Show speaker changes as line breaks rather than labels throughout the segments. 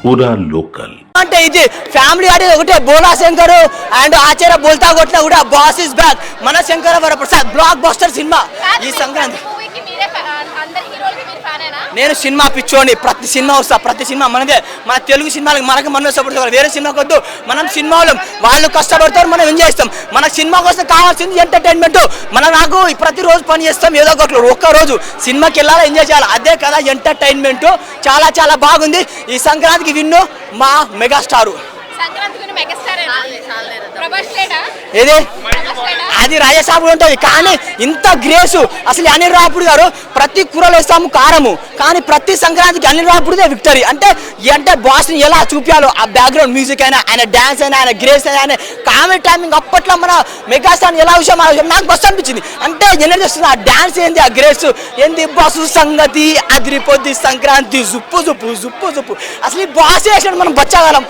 पूरा लोकल
అంటే ఇది ఫ్యామిలీ ఆడి ఒకటే బోలా శంకర్ అండ్ ఆచార్య బోల్తా కొట్టిన కూడా బాస్ ఇస్ బ్యాక్ మన Shankara Varaprasad block buster cinema ఈ సంక్రాంతి. నేను సినిమా పిచ్చోని, ప్రతి సినిమా వస్తా, ప్రతి సినిమా మనదే. మన తెలుగు సినిమాలకు మనమే సపోర్ట్ చేయాలి, వేరే సినిమాకి వద్దు. మనం సినిమా వాళ్ళు కష్టపడతారు, మనం ఎంజాయ్ చేస్తాం. మన సినిమా కోసం కావాల్సింది ఎంటర్టైన్మెంట్. నాకు ప్రతిరోజు పని చేస్తాం, ఏదో ఒకటి ఒక్కరోజు సినిమాకి వెళ్ళాలి, ఎంజాయ్ చేయాలి, అదే కదా ఎంటర్టైన్మెంట్. చాలా చాలా బాగుంది. ఈ సంక్రాంతికి విన్ను మా మెగాస్టారు. ఏది అది రాజసాబు ఉంటుంది, కానీ ఇంత గ్రేసు అసలు అనిల్ రాపుడు గారు ప్రతి కూరలో వేస్తాము కారము, కానీ ప్రతి సంక్రాంతికి అనిల్ రాపుడుదే విక్టరీ. అంటే బాస్ని ఎలా చూపించాలో ఆ బ్యాక్గ్రౌండ్ మ్యూజిక్ అయినా, ఆయన డ్యాన్స్ అయినా, ఆయన గ్రేస్ అయినా, ఆయన కామెడీ టైమింగ్ అప్పట్లో మన మెగాస్టార్ ఎలా విషయం నాకు బస్సు అనిపించింది. అంటే ఎన్నో చేస్తుంది ఆ డ్యాన్స్ ఏంది, ఆ గ్రేస్ ఏంది, బస్సు సంగతి అదిరిపోద్ది సంక్రాంతి జుప్పు జుప్పు జుప్పు జుప్పు. అసలు ఈ బాస్ వేసాడు, మనం బచ్చగలం,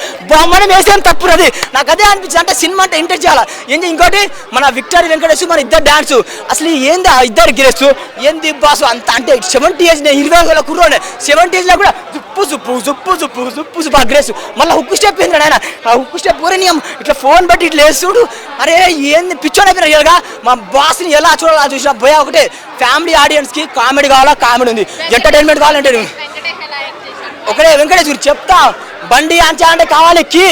మనం వేసేం తప్పు అది. నాకు అదే అనిపించింది. అంటే సినిమా అంటే ఇంటర్ చేయాలి. ఏంటి ఇంకోటి మన విక్టరీ వెంకటేష్ మన ఇద్దరు డాన్స్ అసలు ఏంది, ఆ ఇద్దరు గ్రేస్ ఏంది బాసు అంత. అంటే 70 ఏజ్ 20 కుర్రోనే 70 ఏజ్లో కూడా జుప్పు జుప్పు జుప్పు జుప్పు జుప్పు జుప్పు ఆ గ్రేస్. మళ్ళీ హుక్కు స్టెప్ ఏంది ఆయన, ఆ హుక్కు స్టెప్ పూరనీయం ఇట్లా ఫోన్ బట్టి ఇట్లా వేస్తుడు. అరే ఏంది పిచ్చోని అయిపోయినా ఇలాగా. మా బాస్ని ఎలా చూడాలి చూసిన భయ ఒకటే. ఫ్యామిలీ ఆడియన్స్కి కామెడీ కావాలా, కామెడీ ఉంది. ఎంటర్టైన్మెంట్ కావాలంటే ఒకటే వెంకటేష్ గురించి చెప్తా. బండి అంచా అంటే కావాలి కి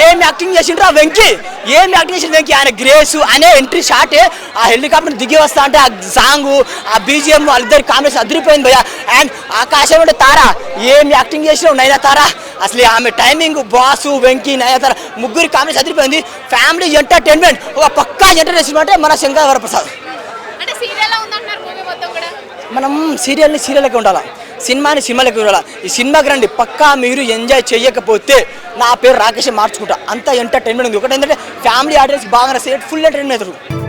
ఏం యాక్టింగ్ చేసిండ్రు ఆ వెంకీ, ఏం యాక్టింగ్ చేసిండు వెంకీ. ఆయన గ్రేసు అనే ఎంట్రీ షాటే, ఆ హెలికాప్టర్ దిగి వస్తా అంటే ఆ సాంగు, ఆ బీజిఎం, వాళ్ళిద్దరి కాంబినేషన్ అదిరిపోయింది భయ్య. అండ్ ఆకాశం అంటే తారా ఏం యాక్టింగ్ చేసినావు నైనా తారా. అసలు ఆమె టైమింగ్, బాసు వెంకీ నయనతార ముగ్గురి కాంబినేషన్ అదిరిపోయింది. ఫ్యామిలీ ఎంటర్టైన్మెంట్, ఒక పక్కా ఎంటర్టైన్మెంట్ అంటే మన శంకర వరప్రసాద్. మనం సీరియల్కి ఉండాలా, సినిమాని సినిమాలకి ఉండాలా. ఈ సినిమాకి రండి, పక్కా మీరు ఎంజాయ్ చేయకపోతే నా పేరు రాకేష్ మార్చుకుంటా. అంత ఎంటర్టైన్మెంట్ ఉంది. ఒకటి ఏంటంటే ఫ్యామిలీ ఆడియన్స్ బాగా ఫుల్ ఎంటర్టైన్మెంట్ అవుతారు.